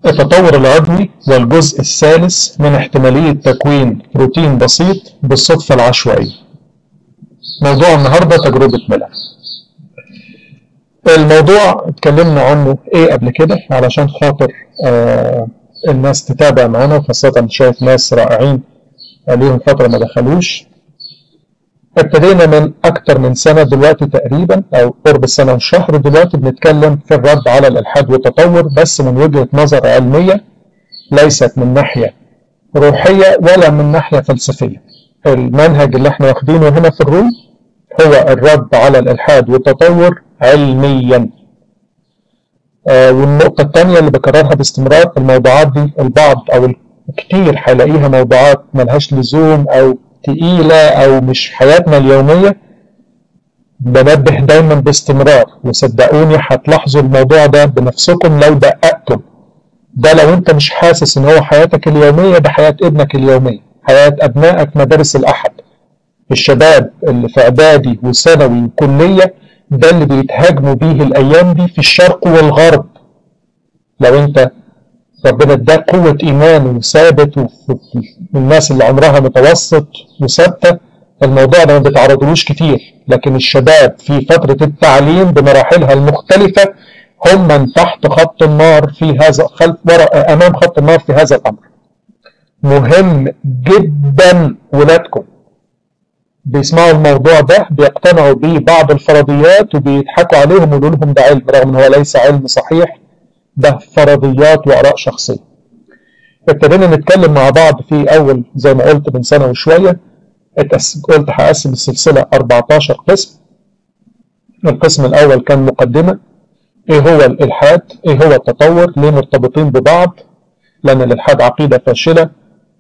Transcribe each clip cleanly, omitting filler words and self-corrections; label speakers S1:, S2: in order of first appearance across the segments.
S1: التطور العضوي والجزء الثالث من احتمالية تكوين بروتين بسيط بالصدفة العشوائية. موضوع النهاردة تجربة ميلر. الموضوع اتكلمنا عنه قبل كده علشان خاطر الناس تتابع معانا، وخاصة شايف ناس رائعين ليهم فترة ما دخلوش. ابتدينا من أكتر من سنة دلوقتي تقريبا، أو قرب السنة وشهر دلوقتي، بنتكلم في الرد على الإلحاد والتطور، بس من وجهة نظر علمية، ليست من ناحية روحية ولا من ناحية فلسفية. المنهج اللي احنا واخدينه هنا في الروم هو الرد على الإلحاد والتطور علميا. والنقطة الثانية اللي بكررها باستمرار، الموضوعات دي البعض أو الكثير هيلاقيها موضوعات ملهاش لزوم أو تقيلة أو مش حياتنا اليومية. بنبه دايما باستمرار، وصدقوني هتلاحظوا الموضوع ده بنفسكم لو دققتم. ده لو انت مش حاسس ان هو حياتك اليومية، ده حياة ابنك اليومية، حياة ابنائك مدارس الأحد، الشباب اللي في اعدادي وثانوي وكلية. ده اللي بيتهاجموا بيه الايام دي في الشرق والغرب. لو انت ربنا اداك قوة ايمان وثابت، والناس اللي عمرها متوسط وثابتة، الموضوع ده ما بيتعرضلوش كتير. لكن الشباب في فترة التعليم بمراحلها المختلفة هم من تحت خط النار في هذا، امام خط النار في هذا الامر. مهم جدا ولادكم بيسمعوا الموضوع ده، بيقتنعوا بيه بعض الفرضيات وبيضحكوا عليهم ويقولوا لهم ده علم، رغم ان هو ليس علم صحيح، ده فرضيات واراء شخصيه. ابتدينا نتكلم مع بعض في اول، زي ما قلت، من سنه وشويه. قلت هقسم السلسله 14 قسم. القسم الاول كان مقدمه، ايه هو الالحاد، ايه هو التطور، ليه مرتبطين ببعض، لان الالحاد عقيده فاشله،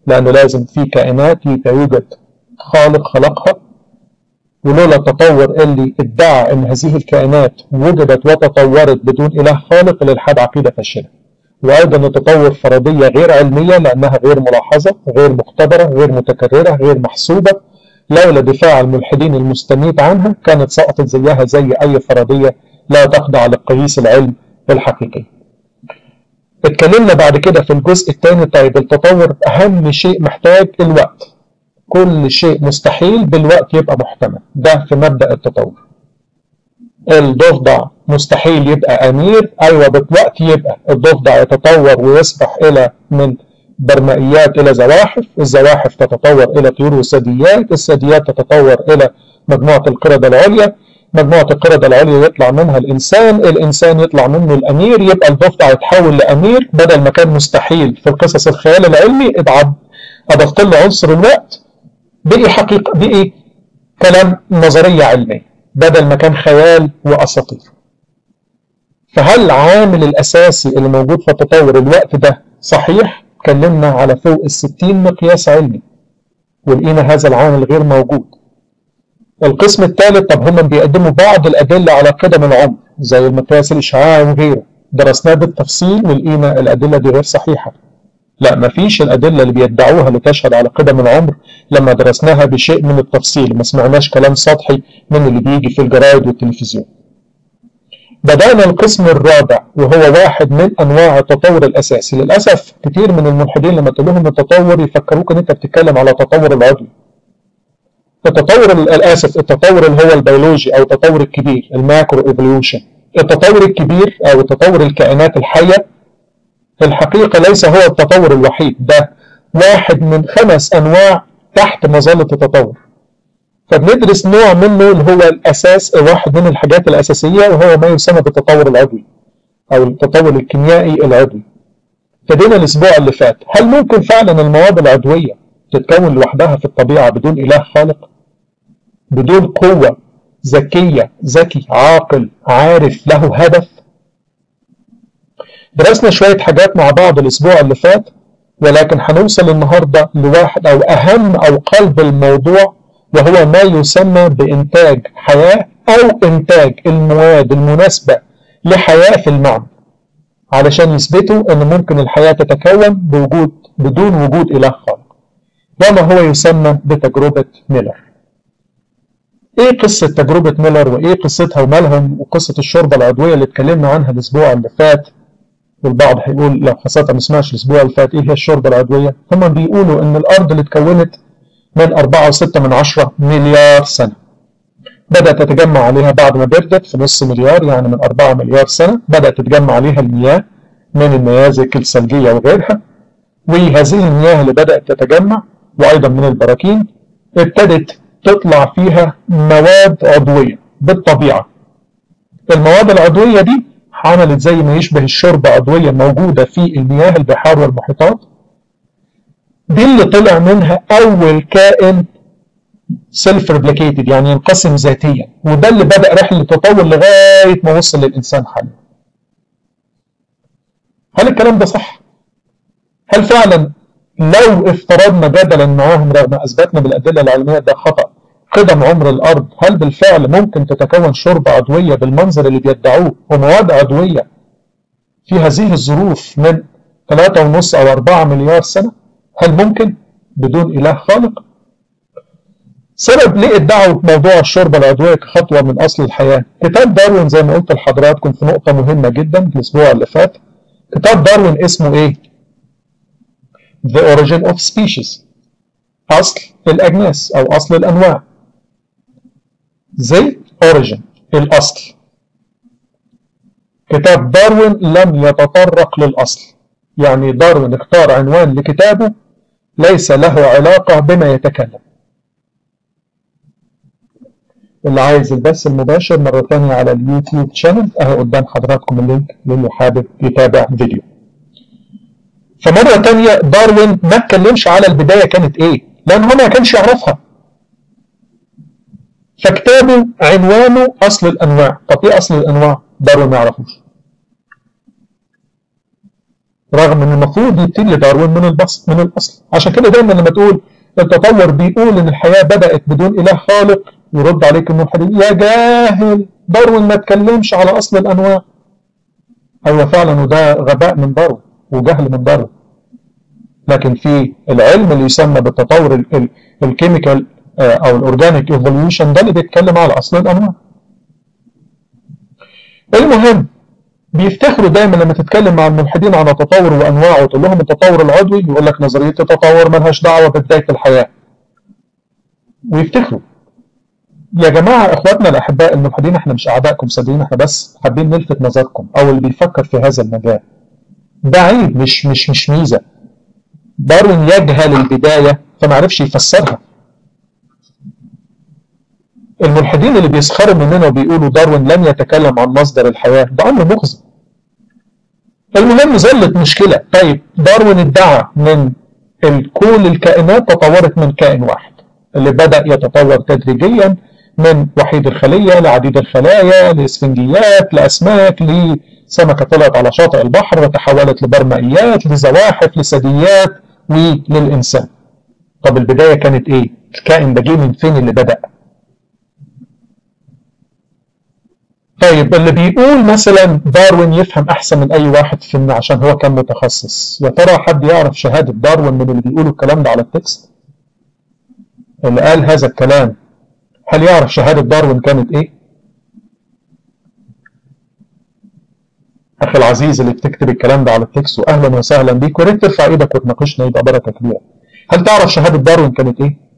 S1: لانه لازم في كائنات يوجد خالق خلقها، ولولا التطور اللي ادعى ان هذه الكائنات وجدت وتطورت بدون اله خالق، الالحاد عقيده فاشله. وايضا التطور فرضيه غير علميه، لانها غير ملاحظه، غير مختبره، غير متكرره، غير محسوبه. لولا دفاع الملحدين المستميت عنها كانت سقطت زيها زي اي فرضيه لا تخضع لقياس العلم الحقيقي. اتكلمنا بعد كده في الجزء الثاني، طيب التطور اهم شيء محتاج الوقت. كل شيء مستحيل بالوقت يبقى محتمل، ده في مبدأ التطور. الضفدع مستحيل يبقى أمير، أيوة بالوقت يبقى الضفدع يتطور ويصبح إلى من برمائيات إلى زواحف، الزواحف تتطور إلى طيور وثدييات، الثدييات تتطور إلى مجموعة القردة العليا، مجموعة القردة العليا يطلع منها الإنسان، الإنسان يطلع منه الأمير، يبقى الضفدع يتحول لأمير. بدل ما كان مستحيل في القصص الخيال العلمي، أضفت له عنصر الوقت، بقي حقيقة، بقي كلام نظرية علمية بدل ما كان خيال وأساطير. فهل العامل الأساسي اللي موجود في التطور الوقت ده صحيح؟ اتكلمنا على فوق 60 مقياس علمي ولقينا هذا العامل غير موجود. القسم الثالث، طب هم بيقدموا بعض الأدلة على قدم العمر زي المقياس الإشعاعي وغيره، درسناه بالتفصيل ولقينا الأدلة دي غير صحيحة. لا، مفيش الأدلة اللي بيدعوها اللي تشهد على قدم العمر لما درسناها بشيء من التفصيل، ما سمعناش كلام سطحي من اللي بيجي في الجرايد والتلفزيون. بدأنا القسم الرابع، وهو واحد من أنواع التطور الأساسي. للأسف كتير من الملحدين لما تقول لهم التطور يفكروك إن أنت بتتكلم على التطور العضوي. التطور اللي هو البيولوجي أو التطور الكبير، الماكرو ايفوليوشن. التطور الكبير أو التطور الكائنات الحية في الحقيقة ليس هو التطور الوحيد، ده واحد من 5 أنواع تحت مظلة التطور. فبندرس نوع منه اللي هو الأساس، واحد من الحاجات الأساسية، وهو ما يسمى بالتطور العضوي أو التطور الكيميائي العضوي. ابتدينا الأسبوع اللي فات، هل ممكن فعلا المواد العضوية تتكون لوحدها في الطبيعة بدون إله خالق؟ بدون قوة ذكية، ذكي عاقل عارف له هدف؟ درسنا شوية حاجات مع بعض الأسبوع اللي فات، ولكن هنوصل النهاردة لواحد أو أهم أو قلب الموضوع، وهو ما يسمى بإنتاج حياة أو إنتاج المواد المناسبة لحياة في المعمل، علشان يثبتوا أن ممكن الحياة تتكون بدون وجود إله خالق، وما هو يسمى بتجربة ميلر. إيه قصة تجربة ميلر وإيه قصتها ومالهم، وقصة الشوربة العضوية اللي اتكلمنا عنها الأسبوع اللي فات؟ والبعض هيقول لو خاصة ما سمعش الأسبوع اللي فات إيه هي الشوربة العضوية؟ هم بيقولوا إن الأرض اللي اتكونت من 4.6 مليار سنة بدأت تتجمع عليها بعد ما بردت في نص مليار، يعني من 4 مليار سنة بدأت تتجمع عليها المياه من النيازك الثلجية وغيرها، وهذه المياه اللي بدأت تتجمع وأيضا من البراكين ابتدت تطلع فيها مواد عضوية بالطبيعة. المواد العضوية دي عملت زي ما يشبه الشوربة عضوية موجودة في المياه البحار والمحيطات، دي اللي طلع منها أول كائن سيلف ريبليكيتد، يعني ينقسم ذاتيا، وده اللي بدأ رحلة التطور لغاية ما وصل للإنسان حاليا. هل الكلام ده صح؟ هل فعلا لو افترضنا جدلا معاهم رغم اثباتنا بالادله العلميه ده خطا قدم عمر الارض، هل بالفعل ممكن تتكون شوربه عضويه بالمنظر اللي بيدعوه ومواد عضويه في هذه الظروف من 3.5 أو 4 مليار سنه؟ هل ممكن بدون اله خالق؟ سبب ليه ادعوا موضوع الشوربه العضويه كخطوه من اصل الحياه؟ كتاب داروين زي ما قلت لحضراتكم في نقطه مهمه جدا الاسبوع اللي فات، كتاب داروين اسمه ايه؟ The Origin of Species، أصل الأجناس أو أصل الأنواع. The Origin، الأصل. كتاب داروين لم يتطرق للأصل، يعني داروين اختار عنوان لكتابه ليس له علاقة بما يتكلم. اللي عايز البث المباشر مرة ثانية على اليوتيوب شانل أهو قدام حضراتكم اللينك للي حابب يتابع فيديو. فمرة تانية داروين ما اتكلمش على البداية كانت ايه، لان هو ما كانش يعرفها. فكتابه عنوانه اصل الانواع. طب ايه اصل الانواع؟ داروين ما يعرفوش، رغم ان المفروض يبتدي داروين من الاصل. عشان كده دايما لما تقول التطور بيقول ان الحياة بدأت بدون اله خالق، يرد عليك انه يا جاهل داروين ما اتكلمش على اصل الانواع. ايوه فعلا، وده غباء من داروين وجهل من داروين. لكن في العلم اللي يسمى بالتطور الكيميكال او الاورجانيك ايفوليوشن ده اللي بيتكلم على اصل الانواع. المهم بيفتخروا دايما لما تتكلم مع الملحدين عن التطور وانواعه وتقول لهم التطور العضوي يقول لك نظريه التطور مالهاش دعوه ببدايه الحياه. ويفتخروا. يا جماعه اخواتنا الاحباء الملحدين، احنا مش اعدائكم صدقين، احنا بس حابين نلفت نظركم او اللي بيفكر في هذا المجال. ده عيب مش ميزه. داروين يجهل البداية فما عرفش يفسرها. الملحدين اللي بيسخروا مننا وبيقولوا داروين لم يتكلم عن مصدر الحياة ده أمر مخزي. المهم ظلت مشكلة. طيب داروين ادعى من كل الكائنات تطورت من كائن واحد اللي بدأ يتطور تدريجيا من وحيد الخلية لعديد الخلايا لإسفنجيات لأسماك لسمكة طلعت على شاطئ البحر وتحولت لبرمائيات لزواحف لثدييات وللإنسان. طب البداية كانت إيه؟ الكائن ده جه من فين اللي بدأ؟ طيب اللي بيقول مثلا داروين يفهم أحسن من أي واحد فينا عشان هو كان متخصص، يا ترى حد يعرف شهادة داروين من اللي بيقولوا الكلام ده على التكست؟ اللي قال هذا الكلام هل يعرف شهادة داروين كانت إيه؟ أخي العزيز اللي بتكتب الكلام ده على التكست، وأهلا وسهلا بيك، وريت ترفع إيدك وتناقشنا يبقى بركة كبيرة. هل تعرف شهادة داروين كانت إيه؟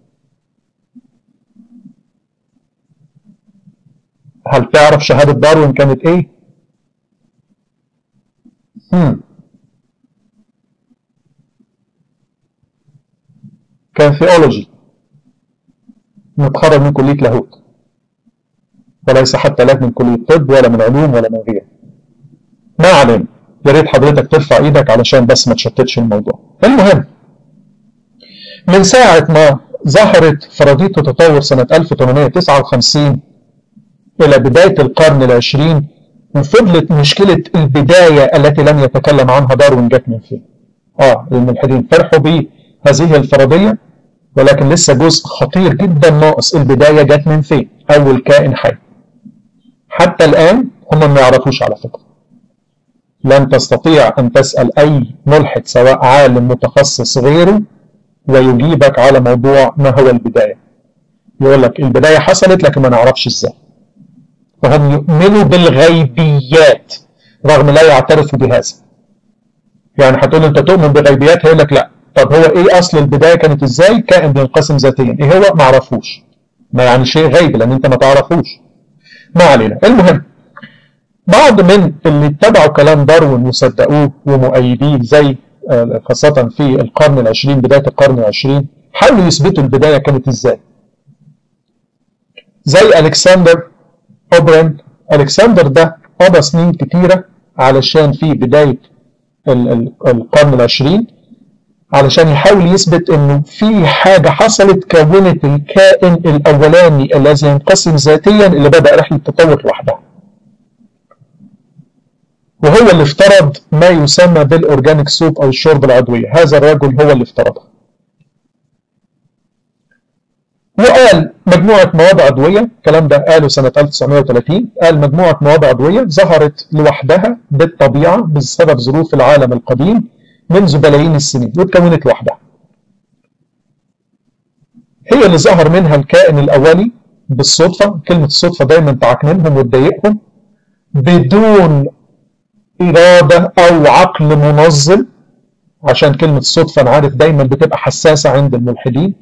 S1: هل تعرف شهادة داروين كانت إيه؟ كان ثيولوجي متخرج من كلية لاهوت، وليس حتى لا من كلية طب ولا من علوم ولا من غيره. ما علينا، يا ريت حضرتك ترفع ايدك علشان بس ما تشتتش الموضوع. المهم من ساعة ما ظهرت فرضية التطور سنة 1859 إلى بداية القرن العشرين، وفضلت مشكلة البداية التي لم يتكلم عنها داروين جت من فين؟ الملحدين فرحوا بهذه الفرضية، ولكن لسه جزء خطير جدا ناقص. البداية جت من فين؟ أول كائن حي. حتى الآن هم ما يعرفوش على فكرة. لن تستطيع أن تسأل أي ملحد سواء عالم متخصص غيره ويجيبك على موضوع ما هو البداية. يقول لك البداية حصلت لكن ما نعرفش ازاي. فهم يؤمنوا بالغيبيات رغم لا يعترفوا بهذا. يعني هتقول انت تؤمن بغيبيات، هيقول لك لا. طب هو ايه اصل البدايه كانت ازاي؟ كائن بينقسم ذاتيا، ايه هو؟ ما اعرفوش. ما يعني شيء غيب لان انت ما تعرفوش. ما علينا. المهم، بعض من اللي اتبعوا كلام داروين وصدقوه ومؤيديه زي خاصة في القرن العشرين، بداية القرن العشرين، حاولوا يثبتوا البداية كانت ازاي. زي ألكسندر أوبرين. ألكسندر ده قضى سنين كتيرة علشان في بداية القرن العشرين علشان يحاول يثبت انه في حاجة حصلت كونت الكائن الأولاني الذي ينقسم ذاتيا اللي بدأ رحلة التطور لوحدها. وهو اللي افترض ما يسمى بالأورجانيك سوب أو الشوربة العضوية. هذا الرجل هو اللي افترضها. وقال مجموعة مواد عضوية، الكلام ده قاله سنة 1930، قال مجموعة مواد عضوية ظهرت لوحدها بالطبيعة بسبب ظروف العالم القديم منذ بلايين السنين واتكونت لوحدها. هي اللي ظهر منها الكائن الأولي بالصدفة. كلمة الصدفة دايما تعكننهم وتضايقهم. بدون إرادة أو عقل منظم، عشان كلمة الصدفة أنا عارف دايما بتبقى حساسة عند الملحدين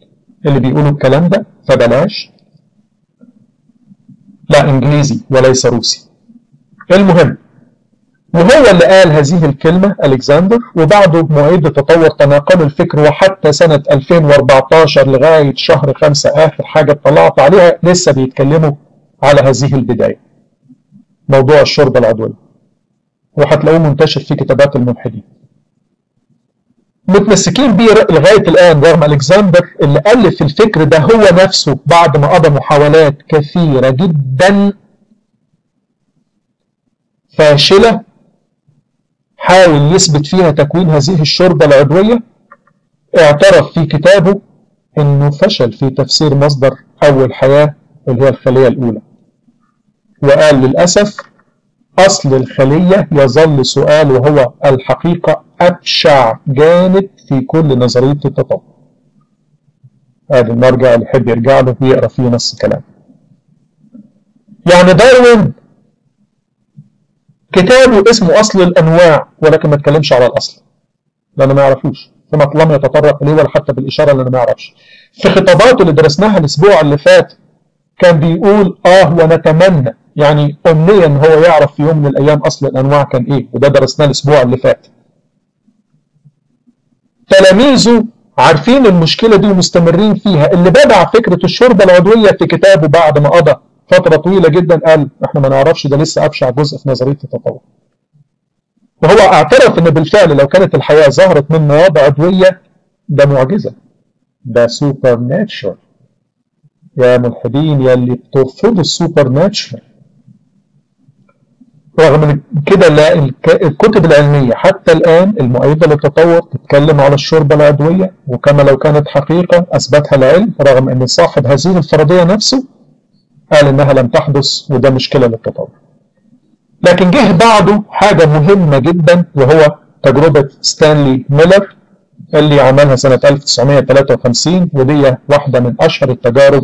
S1: اللي بيقولوا الكلام ده، فبلاش. لا، إنجليزي وليس روسي. المهم، وهو اللي قال هذه الكلمة ألكسندر، وبعده مؤيد التطور تناقلوا الفكر، وحتى سنة 2014 لغاية شهر 5 آخر حاجة اطلعت عليها لسه بيتكلموا على هذه البداية، موضوع الشوربة العضوية، وهتلاقوه منتشر في كتابات الملحدين. متمسكين بيه لغاية الآن، رغم ألكسندر اللي ألف الفكر ده هو نفسه بعد ما قضى محاولات كثيرة جدا فاشلة حاول يثبت فيها تكوين هذه الشوربة العضوية. اعترف في كتابه انه فشل في تفسير مصدر اول حياة اللي هي الخلية الاولى، وقال للأسف اصل الخلية يظل سؤال، وهو الحقيقة ابشع جانب في كل نظرية التطور. هذا المرجع اللي يحب يرجع له ويقرا فيه نص كلام. يعني داروين كتابه اسمه أصل الأنواع، ولكن ما اتكلمش على الأصل لأنه ما يعرفوش، فما لم يتطرق إليه ولا حتى بالإشارة لأنه ما يعرفش. في خطاباته اللي درسناها الأسبوع اللي فات كان بيقول ونتمنى، يعني أمنيا إن هو يعرف في يوم من الأيام أصل الأنواع كان إيه، وده درسناه الأسبوع اللي فات. تلاميذه عارفين المشكلة دي ومستمرين فيها. اللي بدع فكرة الشوربة العضوية في كتابه بعد ما قضى فترة طويلة جدا قال احنا ما نعرفش، ده لسه أبشع جزء في نظرية التطور. وهو اعترف ان بالفعل لو كانت الحياة ظهرت من مواد عضوية ده معجزة، ده سوبر ناتشرال. يا ملحدين يا اللي بترفضوا السوبر ناتشرال. رغم من كده الكتب العلمية حتى الآن المؤيدة للتطور تتكلم على الشوربة العضوية وكما لو كانت حقيقة أثبتها العلم، رغم أن صاحب هذه الفرضية نفسه قال إنها لم تحدث، وده مشكلة للتطور. لكن جه بعده حاجة مهمة جدا، وهو تجربة ستانلي ميلر اللي عملها سنة 1953، ودي واحدة من أشهر التجارب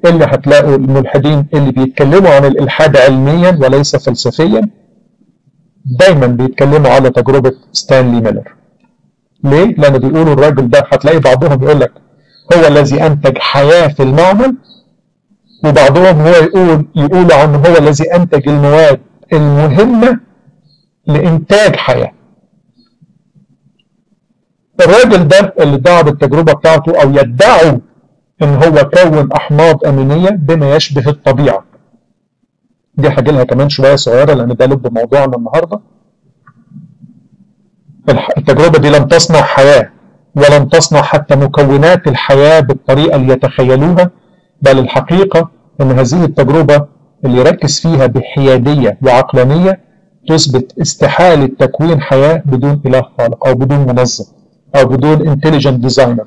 S1: اللي هتلاقوا الملحدين اللي بيتكلموا عن الإلحاد علميا وليس فلسفيا دايما بيتكلموا على تجربة ستانلي ميلر. ليه؟ لأن بيقولوا الراجل ده هتلاقي بعضهم يقول لك هو الذي أنتج حياة في المعمل، وبعضهم هو يقول عنه هو الذي أنتج المواد المهمة لإنتاج حياة. الراجل ده اللي ادعى بالتجربة بتاعته أو يدعوا إن هو كون أحماض أمينية بما يشبه الطبيعة. دي هاجي لها كمان شوية صغيرة لأن ده لب موضوعنا النهاردة. التجربة دي لم تصنع حياة ولم تصنع حتى مكونات الحياة بالطريقة اللي يتخيلوها، بل الحقيقة أن هذه التجربة اللي يركز فيها بحيادية وعقلانية تثبت استحالة تكوين حياة بدون إله خالق أو بدون منظم أو بدون انتليجنت ديزاينر.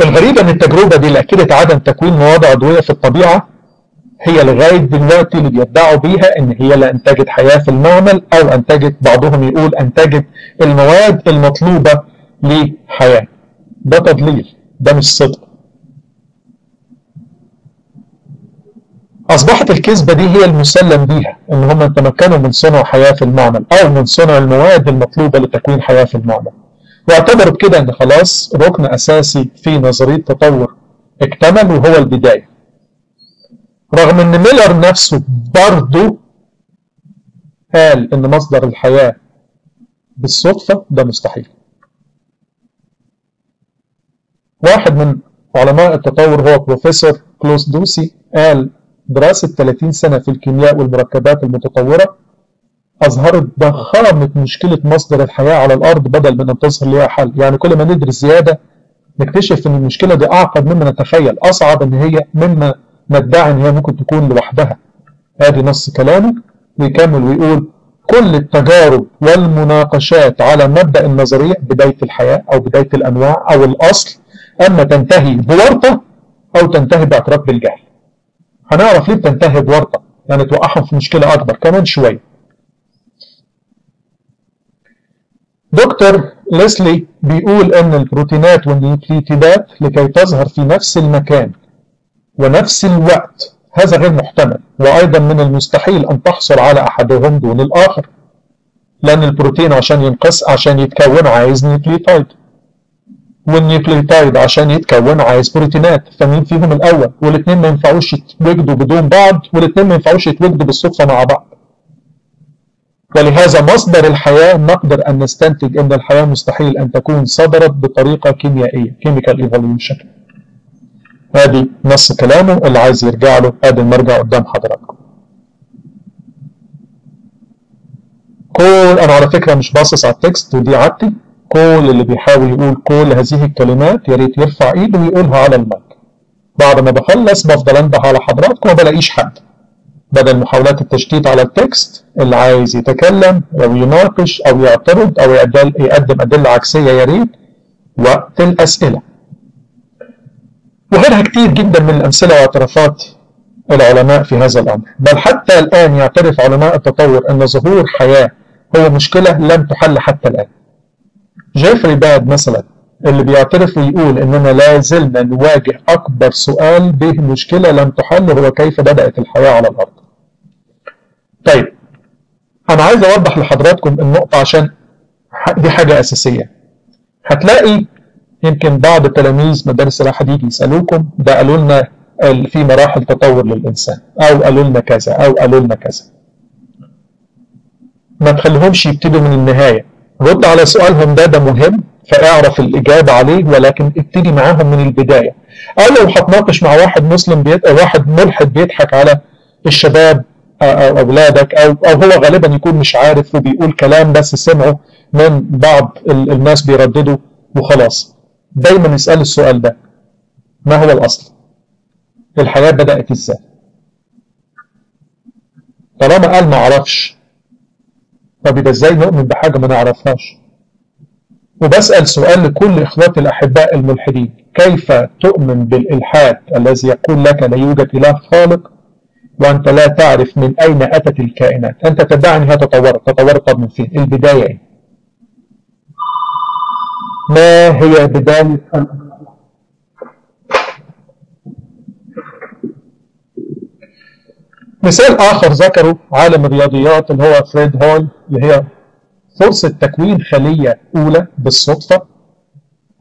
S1: الغريب أن التجربة دي اللي أكدت عدم تكوين مواد عضوية في الطبيعة هي لغاية دلوقتي اللي بيدعوا بيها إن هي لا أنتجت حياة في المعمل أو أنتجت، بعضهم يقول أنتجت المواد المطلوبة لحياة. ده تضليل، ده مش صدق. أصبحت الكذبة دي هي المسلم بيها إن هم تمكنوا من صنع حياة في المعمل أو من صنع المواد المطلوبة لتكوين حياة في المعمل، واعتبروا بكده إن خلاص ركن أساسي في نظرية التطور اكتمل وهو البداية، رغم إن ميلر نفسه برضه قال إن مصدر الحياة بالصدفة ده مستحيل. واحد من علماء التطور هو بروفيسور كلوس دوسي قال دراسة 30 سنة في الكيمياء والمركبات المتطورة أظهرت ضخامة مشكلة مصدر الحياة على الأرض بدل من أن تظهر لها حل. يعني كل ما ندرس زيادة نكتشف أن المشكلة دي أعقد مما نتخيل، أصعب أن هي مما ندعي أن هي ممكن تكون لوحدها. هذه نص كلامه، ويكمل ويقول كل التجارب والمناقشات على مبدأ النظرية بداية الحياة أو بداية الأنواع أو الأصل أما تنتهي بورطة أو تنتهي باعتراف بالجهل. هنعرف ليه بتنتهي بورطة، يعني توقعهم في مشكلة أكبر كمان شوية. دكتور ليسلي بيقول أن البروتينات والنيوكليتيدات لكي تظهر في نفس المكان ونفس الوقت هذا غير محتمل، وأيضا من المستحيل أن تحصل على أحدهم دون الآخر، لأن البروتين عشان يتكون عايز نيوكليوتايد، والنيوكليوتايد عشان يتكون عايز بروتينات، فمين فيهم الأول؟ والاثنين ما ينفعوش يتوجدوا بدون بعض، والاثنين ما ينفعوش يتوجدوا بالصدفة مع بعض. ولهذا مصدر الحياة نقدر أن نستنتج أن الحياة مستحيل أن تكون صدرت بطريقة كيميائية chemical evolution. هذه نص كلامه، اللي عايز يرجع له ادي المرجع قدام حضراتكم. انا على فكره مش باصص على التكست ودي عادتي، كل اللي بيحاول يقول كل هذه الكلمات يا ريت يرفع ايده ويقولها على المايك. بعد ما بخلص بفضل انده على حضراتكم وما بلاقيش حد، بدل محاولات التشتيت على التكست. اللي عايز يتكلم او يناقش او يعترض او يقدم ادله عكسيه يا ريت وقت الاسئله. وغيرها كتير جدا من الأمثلة واعترافات العلماء في هذا الأمر، بل حتى الآن يعترف علماء التطور أن ظهور حياة هو مشكلة لم تحل حتى الآن. جيفري باد مثلا اللي بيعترف ويقول أننا لا زلنا نواجه أكبر سؤال به مشكلة لم تحل، هو كيف بدأت الحياة على الأرض. طيب أنا عايز أوضح لحضراتكم النقطة عشان دي حاجة أساسية. هتلاقي يمكن بعض تلاميذ مدارس الأحد يجي يسألوكم ده قالوا لنا في مراحل تطور للإنسان، أو قالوا لنا كذا أو قالوا لنا كذا. ما تخليهمش يبتدوا من النهاية، رد على سؤالهم ده مهم فاعرف الإجابة عليه، ولكن ابتدي معاهم من البداية. أو لو هتناقش مع واحد مسلم واحد ملحد بيضحك على الشباب أو أولادك أو هو غالبا يكون مش عارف وبيقول كلام بس سمعه من بعض الناس بيرددوا وخلاص، دايما اسأل السؤال ده: ما هو الأصل؟ الحياة بدأت ازاي؟ طالما قال ما اعرفش، طب يبقى ازاي نؤمن بحاجة ما نعرفهاش؟ وبسأل سؤال لكل إخواتي الأحباء الملحدين: كيف تؤمن بالإلحاد الذي يقول لك لا يوجد إله خالق وأنت لا تعرف من أين أتت الكائنات؟ أنت تدعي أنها تطورت طب من فين؟ البداية إيه؟ ما هي بداية مثال آخر ذكره عالم الرياضيات اللي هو فريد هول، اللي هي فرصة تكوين خلية أولى بالصدفة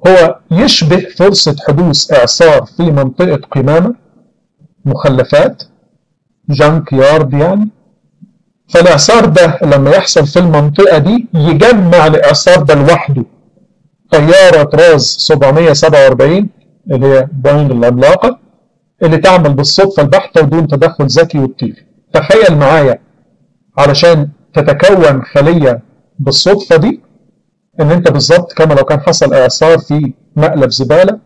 S1: هو يشبه فرصة حدوث إعصار في منطقة قمامة، مخلفات جانك يارد يعني. فالإعصار ده لما يحصل في المنطقة دي يجمع الإعصار ده لوحده طيارة طراز 747 اللي هي بوينج العملاقة اللي تعمل بالصدفة البحتة ودون تدخل ذكي وتطير. تخيل معايا علشان تتكون خلية بالصدفة دي ان انت بالظبط كما لو كان حصل اعصار في مقلب زبالة،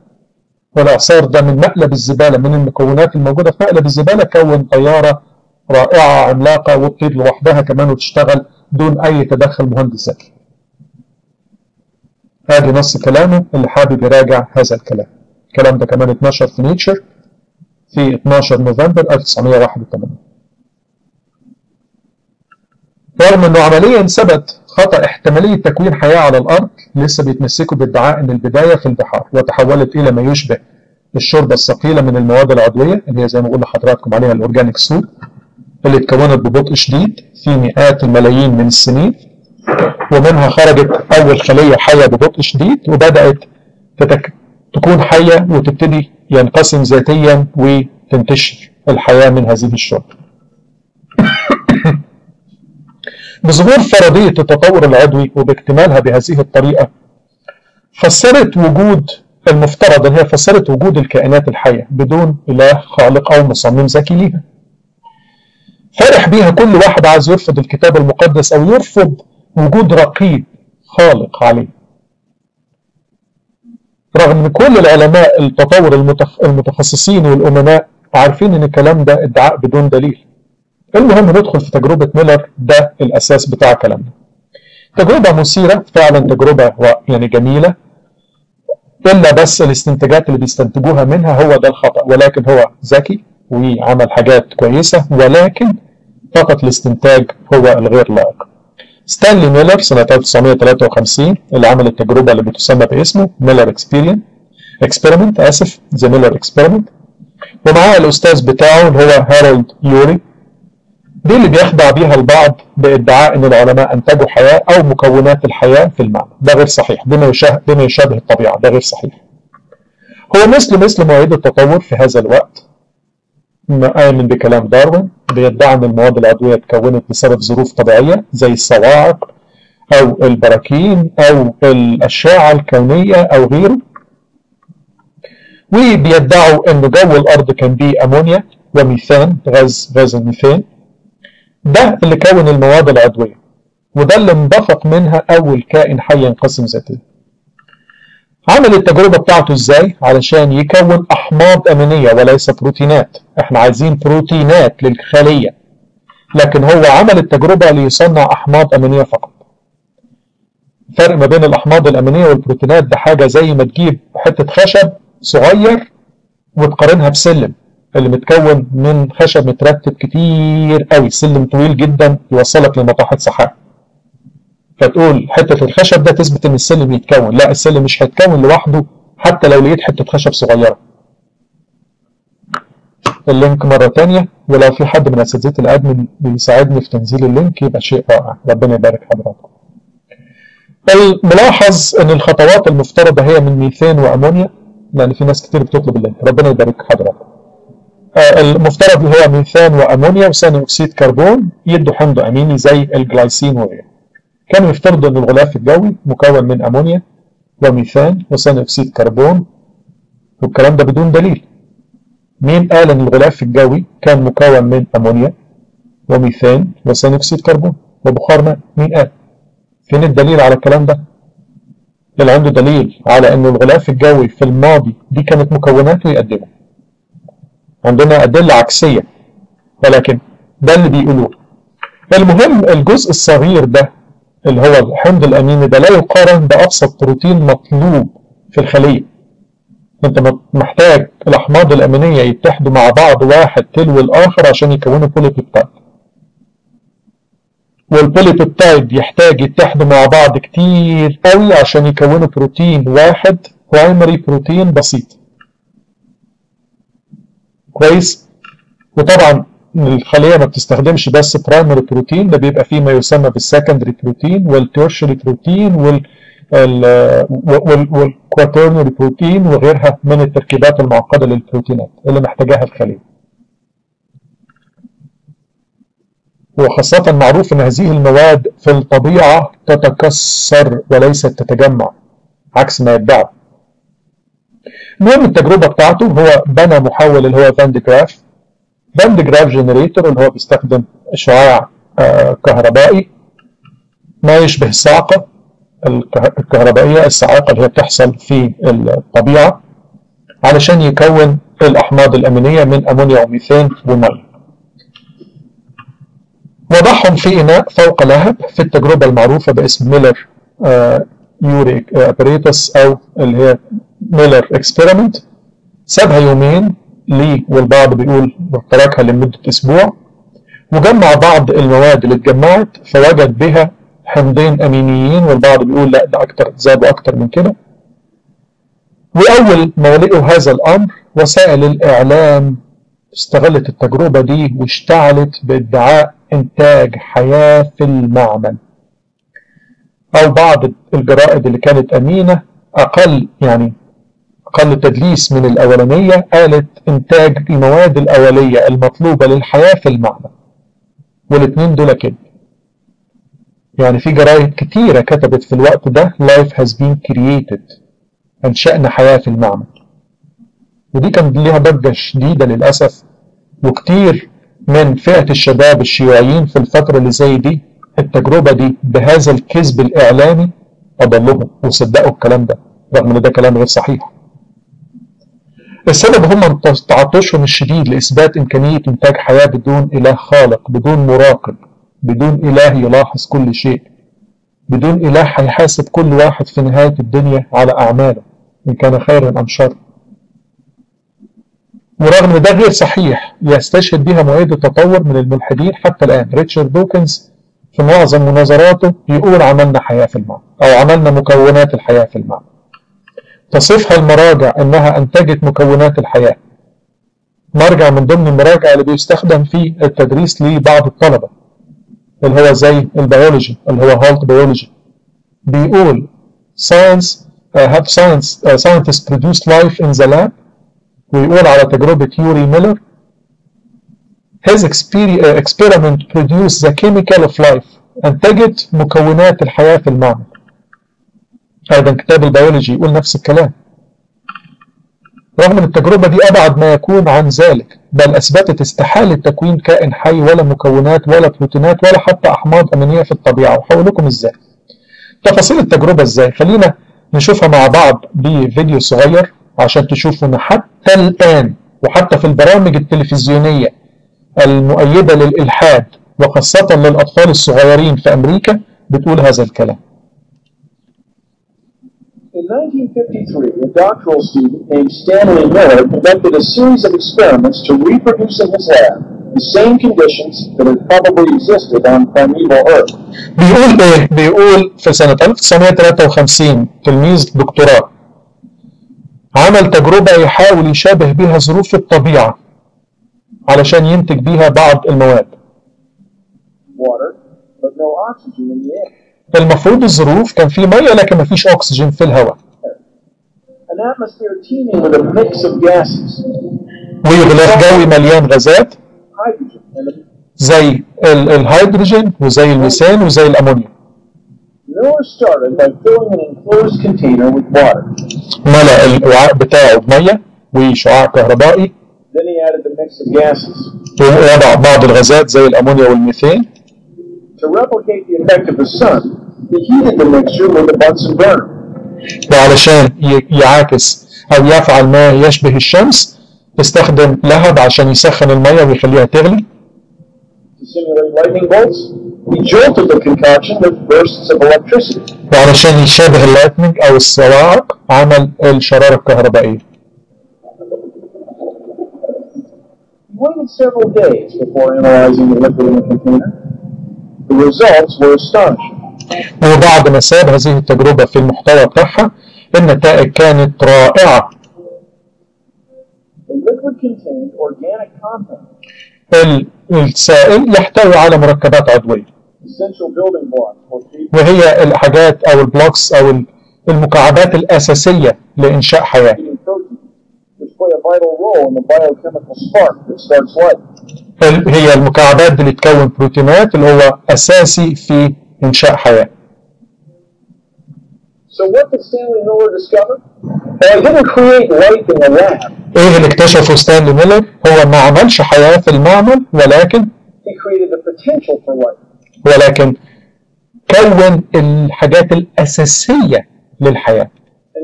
S1: والاعصار ده من مقلب الزبالة من المكونات الموجودة في مقلب الزبالة كون طيارة رائعة عملاقة وتطير لوحدها كمان وتشتغل دون اي تدخل مهندس ذكي. هذه نص كلامه اللي حابب يراجع هذا الكلام. الكلام ده كمان اتنشر في نيتشر في 12 نوفمبر 1981. رغم انه عمليا ثبت خطأ احتمالية تكوين حياة على الأرض، لسه بيتمسكوا بادعاء ان البداية في البحار وتحولت إلى ما يشبه الشوربة الثقيلة من المواد العضوية اللي هي زي ما بقول لحضراتكم عليها الأورجانيك سوب، اللي اتكونت ببطء شديد في مئات الملايين من السنين، ومنها خرجت أول خلية حية ببطء شديد وبدأت تكون حية وتبتدي ينقسم ذاتيا وتنتشر الحياة من هذه الشوربة. بظهور فرضية التطور العضوي وباكتمالها بهذه الطريقة فسرت وجود المفترض ان هي فسرت وجود الكائنات الحية بدون إله خالق أو مصمم ذكي ليها. فرح بيها كل واحد عايز يرفض الكتاب المقدس أو يرفض وجود رقيب خالق عليه. رغم ان كل العلماء التطور المتخصصين والأمناء عارفين ان الكلام ده ادعاء بدون دليل. المهم ندخل في تجربة ميلر، ده الأساس بتاع كلامنا. تجربة مثيرة فعلا، تجربة يعني جميلة، إلا بس الاستنتاجات اللي بيستنتجوها منها هو ده الخطأ، ولكن هو ذكي وعمل حاجات كويسة، ولكن فقط الاستنتاج هو الغير لائق. ستانلي ميلر سنة 1953 اللي عمل التجربة اللي بتسمى باسمه ميلر اكسبيرمنت، ذا ميلر اكسبيرمنت، ومعاه الأستاذ بتاعه اللي هو هارولد يوري. دي اللي بيخدع بيها البعض بادعاء ان العلماء انتجوا حياة او مكونات الحياة في المعمل. ده غير صحيح، بما يشابه الطبيعة، ده غير صحيح. هو مثل مواعيد التطور في هذا الوقت، آمن بكلام داروين، بيدعي ان المواد العضوية اتكونت بسبب ظروف طبيعية زي الصواعق او البراكين او الاشعة الكونية او غيره، وبيدعوا ان جو الارض كان بيه امونيا وميثان، غاز الميثان، ده اللي كون المواد العضوية، وده اللي انبثق منها أول كائن حي ينقسم ذاتيا. عمل التجربة بتاعته ازاي؟ علشان يكون أحماض أمينية وليس بروتينات. احنا عايزين بروتينات للخلية، لكن هو عمل التجربة ليصنع أحماض أمينية فقط. الفرق ما بين الأحماض الأمينية والبروتينات ده حاجة زي ما تجيب حتة خشب صغير وتقارنها بسلم اللي متكون من خشب مترتب كتير قوي، سلم طويل جدا يوصلك لناطحة سحاب. فتقول حتة الخشب ده تثبت ان السلم يتكون، لا، السلم مش هيتكون لوحده حتى لو لقيت حتة خشب صغيرة. اللينك مرة تانية، ولو في حد من اساتذة الادمن بيساعدني في تنزيل اللينك يبقى شيء رائع، ربنا يبارك حضراتكم. الملاحظ ان الخطوات المفترضة هي من ميثان وامونيا، لان في ناس كتير بتطلب اللينك، ربنا يبارك حضراتكم. المفترض اللي هو ميثان وامونيا وثاني اكسيد كربون يدوا حمض اميني زي الجلايسين وغيره. كانوا يفترضوا ان الغلاف الجوي مكون من امونيا وميثان وثاني اكسيد كربون، والكلام ده بدون دليل. مين قال ان الغلاف الجوي كان مكون من امونيا وميثان وثاني اكسيد كربون وبخار ماء؟ مين قال؟ فين الدليل على الكلام ده؟ اللي عنده دليل على ان الغلاف الجوي في الماضي دي كانت مكوناته يقدمه. عندنا أدلة عكسية، ولكن ده اللي بيقولوه. المهم الجزء الصغير ده اللي هو الحمض الأميني ده لا يقارن بأبسط بروتين مطلوب في الخلية. أنت محتاج الأحماض الأمينية يتحدوا مع بعض واحد تلو الآخر عشان يكونوا بوليبيبتايد، والبوليبيبتايد يحتاج يتحدوا مع بعض كتير قوي عشان يكونوا بروتين واحد، برايمري بروتين بسيط. كويس؟ وطبعا الخلية ما بتستخدمش بس برايمري بروتين، ده بيبقى فيه ما يسمى بالسكندري بروتين والتيرشري بروتين والكواترنري بروتين وغيرها من التركيبات المعقدة للبروتينات اللي محتاجاها الخلية. وخاصة معروف ان هذه المواد في الطبيعة تتكسر وليست تتجمع عكس ما يدعى. المهم التجربة بتاعته هو بنى محول اللي هو فان دي جراف جنريتور اللي هو بيستخدم شعاع كهربائي ما يشبه الصاعقة الكهربائية، الصاعقة اللي هي بتحصل في الطبيعة، علشان يكون الأحماض الأمينية من أمونيا وميثان ومية. وضعهم في إناء فوق لهب في التجربة المعروفة باسم ميلر يوري ابريتس أو اللي هي ميلر اكسبيرمنت. سابها يومين ليه، والبعض بيقول تركها لمدة أسبوع، وجمع بعض المواد اللي اتجمعت فوجد بها حمضين أمينيين، والبعض بيقول لا ده أكتر، زادوا أكتر من كده. وأول ما لقوا هذا الأمر وسائل الإعلام استغلت التجربة دي واشتعلت بادعاء إنتاج حياة في المعمل، أو بعض الجرائد اللي كانت أمينة أقل تدليس من الأولانية قالت إنتاج المواد الأولية المطلوبة للحياة في المعمل، والاتنين دول كده. يعني في جرائد كتيرة كتبت في الوقت ده life has been created، أنشأنا حياة في المعمل، ودي كان ليها ضجة شديدة للأسف. وكتير من فئة الشباب الشيوعيين في الفترة اللي زي دي التجربة دي بهذا الكذب الإعلامي أضلهم وصدقوا الكلام ده رغم إن ده كلام غير صحيح. السبب هم تعطشهم الشديد لإثبات إمكانية إنتاج حياة بدون إله خالق، بدون مراقب، بدون إله يلاحظ كل شيء، بدون إله هيحاسب كل واحد في نهاية الدنيا على أعماله إن كان خيرا أم شر. ورغم ان ده غير صحيح يستشهد بها معيد التطور من الملحدين حتى الآن ريتشارد دوكنز في معظم مناظراته يقول عملنا حياة في المعمل أو عملنا مكونات الحياة في المعمل. تصفها المراجع أنها أنتجت مكونات الحياة. مرجع من ضمن المراجع اللي بيستخدم في التدريس لبعض الطلبة اللي هو زي البيولوجي اللي هو هولت بيولوجي بيقول scientists produced life in the lab. ويقول على تجربة يوري ميلر his experiment produced the chemical of life، أنتجت مكونات الحياة في المعمل. أيضا كتاب البيولوجي يقول نفس الكلام، رغم أن التجربة دي أبعد ما يكون عن ذلك، بل أثبتت استحالة تكوين كائن حي ولا مكونات ولا بروتينات ولا حتى أحماض أمينية في الطبيعة. وهقول لكم إزاي تفاصيل التجربة إزاي. خلينا نشوفها مع بعض بفيديو صغير عشان تشوفوا ان حتى الآن وحتى في البرامج التلفزيونية المؤيدة للإلحاد وخاصة للأطفال الصغيرين في أمريكا بتقول هذا الكلام.
S2: In 1953, a doctoral student named Stanley Miller conducted a series of experiments to reproduce in his lab the same conditions that had probably existed on primeval Earth.
S1: بيقول إيه؟ بيقول في سنة 1953 تلميذ دكتوراه عمل تجربة يحاول يشابه بها ظروف الطبيعة علشان ينتج بيها بعض المواد. المفروض الظروف كان في مية لكن ما فيش أكسجين في الهواء. وغلاف جوي مليان غازات زي الهيدروجين وزي الميثان وزي الأمونيا.
S2: Miller started by filling an enclosed container with water.
S1: ملأ الوعاء بتاعه بمية وشعاع كهربائي.
S2: Then he added the mix of gases.
S1: ووضع بعض الغازات زي الأمونيا والميثان.
S2: To replicate the effect of the sun, he heated the mixture with a Bunsen burner.
S1: وعلشان يعاكس أو يفعل ما يشبه الشمس استخدم لهب عشان يسخن المية ويخليها تغلي.
S2: To simulate lightning bolts, he jolted the concoction with bursts of electricity.
S1: وعلشان يشابه اللايتنينج أو الصواعق عمل الشرارة الكهربائية.
S2: He waited several days before analyzing the liquid in the container. The results were astonishing.
S1: وبعد ما ساب هذه التجربة في المحتوى بتاعها النتائج كانت رائعة.
S2: The liquid contained organic compounds.
S1: السائل يحتوي على مركبات عضوية وهي الحاجات أو البلوكس أو المكعبات الأساسية لإنشاء حياة. هي المكعبات اللي تكون بروتينات اللي هو أساسي في إنشاء حياة.
S2: So what did Stanley Miller discover? He didn't create life in the lab.
S1: ايه اللي اكتشفه ستانلي ميلر؟ هو ما عملش حياة في المعمل ولكن
S2: he created the potential for life.
S1: ولكن كون الحاجات الأساسية للحياة.
S2: And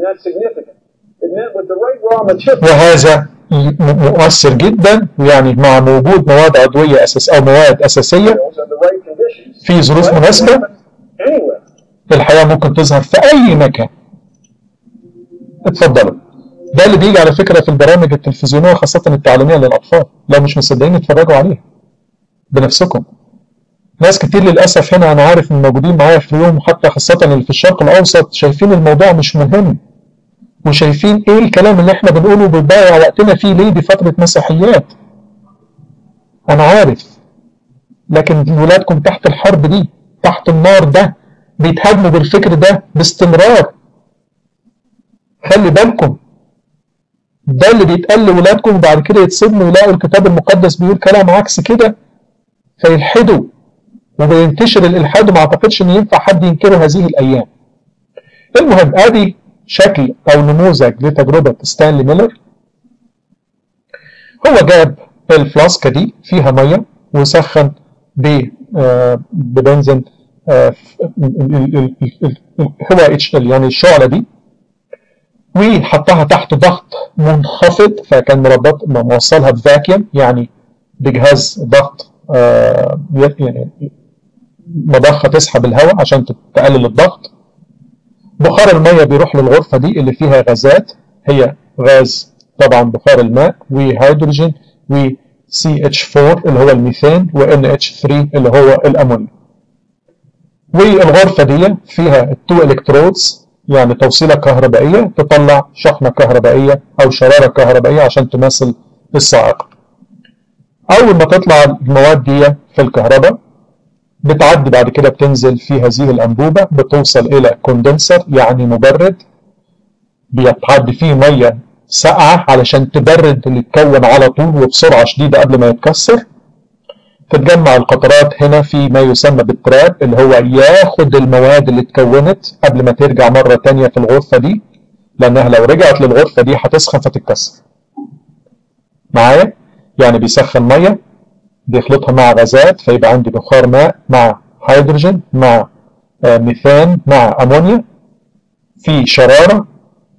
S2: that's significant. It meant with the right raw material.
S1: وهذا مؤثر جدا يعني مع وجود مواد عضوية أو مواد أساسية في ظروف مناسبة الحياة ممكن تظهر في أي مكان. اتفضلوا. ده اللي بيجي على فكرة في البرامج التلفزيونية خاصة التعليمية للأطفال. لو مش مصدقين اتفرجوا عليها بنفسكم. ناس كتير للأسف هنا أنا عارف إن موجودين معايا في اليوم حتى خاصة اللي في الشرق الأوسط شايفين الموضوع مش مهم. وشايفين ايه الكلام اللي احنا بنقوله بنضيع وقتنا فيه ليه؟ دي فترة مسيحيات. انا عارف، لكن ولادكم تحت الحرب دي، تحت النار ده، بيتهاجموا بالفكر ده باستمرار. خلي بالكم، ده اللي بيتقال لولادكم وبعد كده يتصدموا يلاقوا الكتاب المقدس بيقول كلام عكس كده فيلحدوا، وبينتشر الالحاد، وما اعتقدش ان ينفع حد ينكره هذه الايام. المهم، ادي شكل او نموذج لتجربه ستانلي ميلر. هو جاب الفلاسكه دي فيها ميه وسخن ببنزين هو اتش ال، يعني الشعله دي، وحطها تحت ضغط منخفض، فكان موصلها بفاكيوم، يعني بجهاز ضغط يعني مضخه تسحب الهواء عشان تقلل الضغط. بخار الميه بيروح للغرفه دي اللي فيها غازات، هي غاز طبعا بخار الماء، وهيدروجين، و CH4 اللي هو الميثان، و NH3 اللي هو الامونيا. والغرفه دي فيها التو الكترودز، يعني توصيله كهربائيه تطلع شحنه كهربائيه او شراره كهربائيه عشان تمثل الصاعقه. اول ما تطلع المواد دي في الكهرباء بتعدي بعد كده، بتنزل في هذه الانبوبه، بتوصل الى كوندنسر يعني مبرد، بيتعدي فيه ميه ساقعه علشان تبرد اللي اتكون على طول وبسرعه شديده قبل ما يتكسر. تتجمع القطرات هنا في ما يسمى بالتراب، اللي هو ياخد المواد اللي اتكونت قبل ما ترجع مره ثانيه في الغرفه دي، لانها لو رجعت للغرفه دي هتسخن فتتكسر. معايا؟ يعني بيسخن ميه، بيخلطها مع غازات، فيبقى عندي بخار ماء مع هيدروجين مع ميثان مع امونيا، في شراره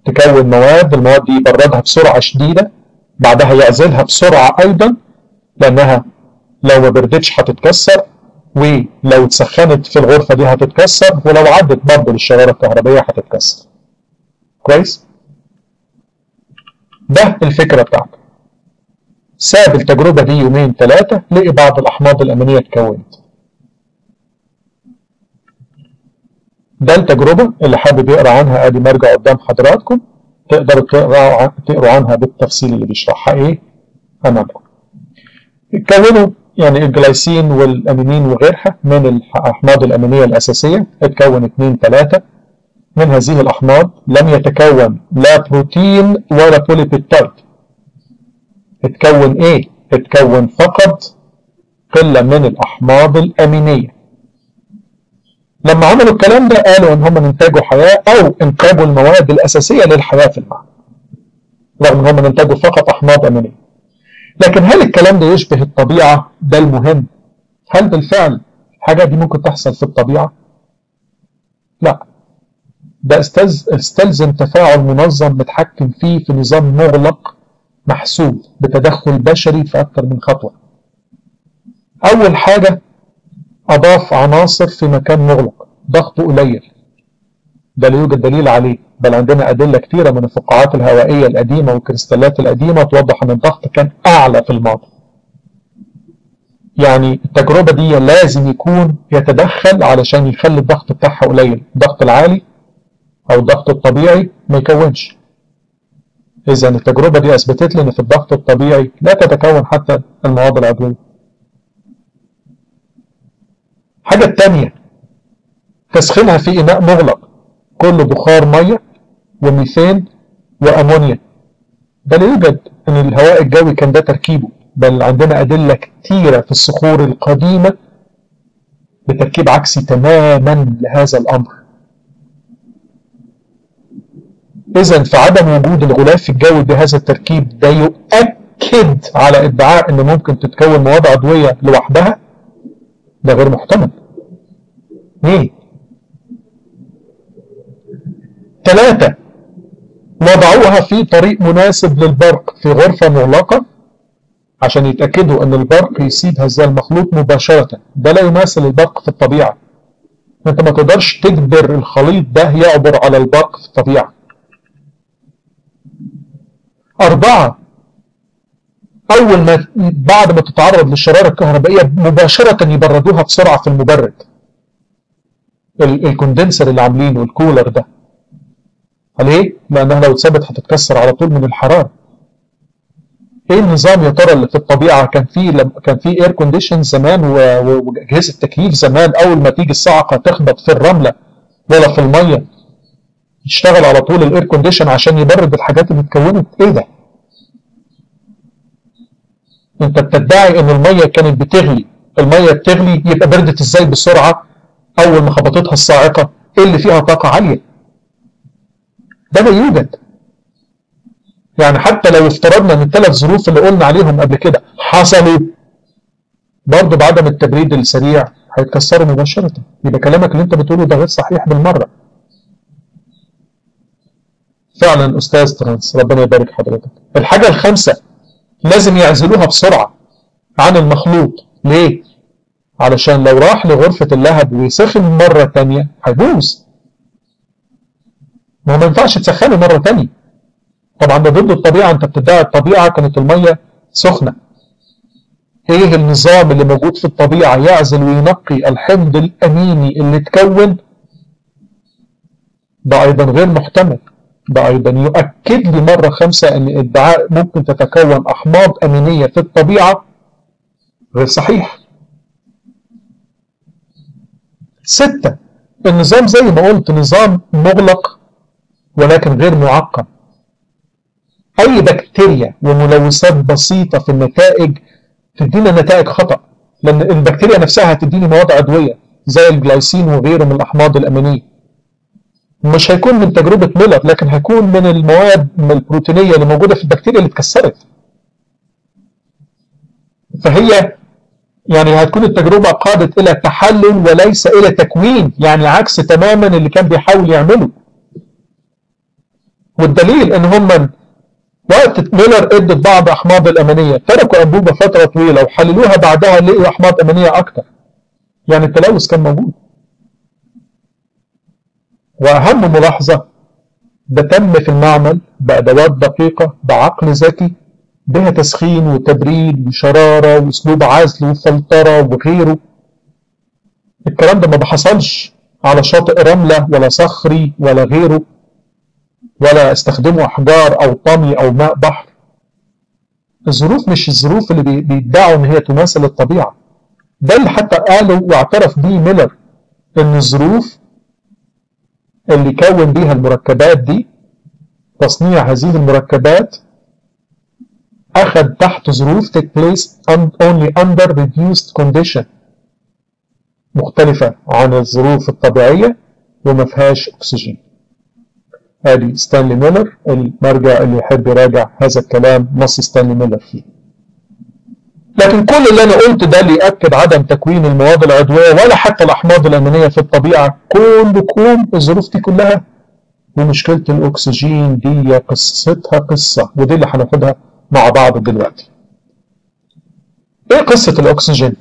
S1: تكون مواد، المواد دي يبردها بسرعه شديده، بعدها يعزلها بسرعه ايضا، لانها لو ما بردتش هتتكسر، ولو اتسخنت في الغرفه دي هتتكسر، ولو عدت برضه للشراره الكهربائيه هتتكسر. كويس؟ ده الفكره بتاعته. ساب التجربه دي يومين ثلاثه، لقي بعض الاحماض الامينيه اتكونت. ده التجربه اللي حابب يقرا عنها، ادي مرجع قدام حضراتكم، تقدروا تقروا عنها بالتفصيل اللي بيشرحها ايه امامكم. اتكونوا يعني الجلايسين والامينين وغيرها من الاحماض الامينيه الاساسيه، اتكون 2 3 من هذه الاحماض، لم يتكون لا بروتين ولا بوليبيبتايد. اتكون ايه؟ اتكون فقط قله من الاحماض الامينيه. لما عملوا الكلام ده قالوا ان هم انتجوا حياه، او انتجوا المواد الاساسيه للحياه في المعدن، رغم ان هم انتجوا فقط احماض امينيه. لكن هل الكلام ده يشبه الطبيعه؟ ده المهم. هل بالفعل الحاجه دي ممكن تحصل في الطبيعه؟ لا، ده استلزم تفاعل منظم متحكم فيه في نظام مغلق محسوب بتدخل بشري في اكثر من خطوه. اول حاجه اضاف عناصر في مكان مغلق ضغطه قليل، ده لا يوجد دليل عليه، بل عندنا ادله كثيره من الفقاعات الهوائيه القديمه والكريستالات القديمه توضح ان الضغط كان اعلى في الماضي. يعني التجربه دي لازم يكون يتدخل علشان يخلي الضغط بتاعها قليل، الضغط العالي او الضغط الطبيعي ما يكونش. اذا التجربه دي اثبتت لي ان في الضغط الطبيعي لا تتكون حتى المواد العضويه. الحاجه الثانيه، تسخينها في اناء مغلق كله بخار ميه وميثان وامونيا، ده لا يوجد ان الهواء الجوي كان ده تركيبه، بل عندنا ادله كثيره في الصخور القديمه بتركيب عكسي تماما لهذا الامر. اذا فعدم وجود الغلاف الجوي بهذا التركيب ده يؤكد على ادعاء ان ممكن تتكون مواد عضويه لوحدها، ده غير محتمل. ليه؟ 3 وضعوها في طريق مناسب للبرق في غرفة مغلقة عشان يتأكدوا ان البرق يصيب هذا المخلوط مباشرة، ده لا يماثل البرق في الطبيعة. انت ما تقدرش تجبر الخليط ده يعبر على البرق في الطبيعة. 4 اول ما بعد ما تتعرض للشرارة الكهربائية مباشرة يبردوها بسرعة في المبرد، الكوندنسر اللي عاملينه الكولر ده، ليه؟ لأنها لو اتثبت هتتكسر على طول من الحرارة. ايه النظام يا ترى اللي في الطبيعة؟ كان في اير كونديشن زمان واجهزة تكييف زمان، أول ما تيجي الصاعقة تخبط في الرملة ولا في المية يشتغل على طول الاير كونديشن عشان يبرد الحاجات اللي اتكونت. ايه ده؟ انت بتدعي ان المية كانت بتغلي، المية بتغلي يبقى بردت ازاي بسرعة اول ما خبطتها الصاعقة اللي فيها طاقة عالية؟ ده لا يوجد. يعني حتى لو افترضنا ان الثلاث ظروف اللي قلنا عليهم قبل كده حصلوا، برضه بعدم التبريد السريع هيتكسروا مباشرة. يبقى كلامك اللي انت بتقوله ده غير صحيح بالمرة. فعلا استاذ ترانس، ربنا يبارك حضرتك. الحاجة الخامسة، لازم يعزلوها بسرعة عن المخلوط. ليه؟ علشان لو راح لغرفة اللهب ويسخن مرة تانية هيبوظ. ما ينفعش تسخنه مرة تانية. طبعا ده ضد الطبيعة. انت بتدعي الطبيعة كانت المية سخنة. ايه النظام اللي موجود في الطبيعة يعزل وينقي الحمض الاميني اللي اتكون؟ ده ايضا غير محتمل. ده ايضا يؤكد لي مرة خامسة ان ادعاء ممكن تتكون احماض امينية في الطبيعة غير صحيح. 6. النظام زي ما قلت نظام مغلق ولكن غير معقم. اي بكتيريا وملوثات بسيطة في النتائج تدينا نتائج خطأ، لان البكتيريا نفسها هتديني مواد عضوية زي الجلايسين وغيره من الاحماض الامينية. مش هيكون من تجربة ميلر، لكن هيكون من المواد البروتينية اللي موجودة في البكتيريا اللي اتكسرت. فهي يعني هتكون التجربة قادت إلى تحلل وليس إلى تكوين، يعني عكس تماما اللي كان بيحاول يعمله. والدليل إن هم وقت ميلر ادت بعض أحماض الأمينية، تركوا أنبوبة فترة طويلة وحللوها بعدها لقوا أحماض أمينية أكتر. يعني التلوث كان موجود. وأهم ملاحظة، ده تم في المعمل بأدوات دقيقة بعقل ذكي بها تسخين وتبريد وشرارة وأسلوب عزل وفلترة وغيره. الكلام ده ما بحصلش على شاطئ رملة ولا صخري ولا غيره، ولا استخدموا أحجار أو طمي أو ماء بحر. الظروف مش الظروف اللي بيدعوا إن هي تماثل الطبيعة. ده اللي حتى قالوا واعترف بيه ميلر، إن الظروف اللي كون بيها المركبات دي، تصنيع هذه المركبات، أخذ تحت ظروف take place only under reduced condition، مختلفة عن الظروف الطبيعية وما فيهاش أكسجين. ادي ستانلي ميلر، المرجع اللي يحب يراجع هذا الكلام نص ستانلي ميلر فيه. لكن كل اللي انا قلت ده اللي يأكد عدم تكوين المواد العضوية ولا حتى الأحماض الأمينية في الطبيعة. كلكم الظروف دي كلها، ومشكلة الأكسجين دي قصتها قصة، ودي اللي هناخدها مع بعض دلوقتي. ايه قصة الأكسجين؟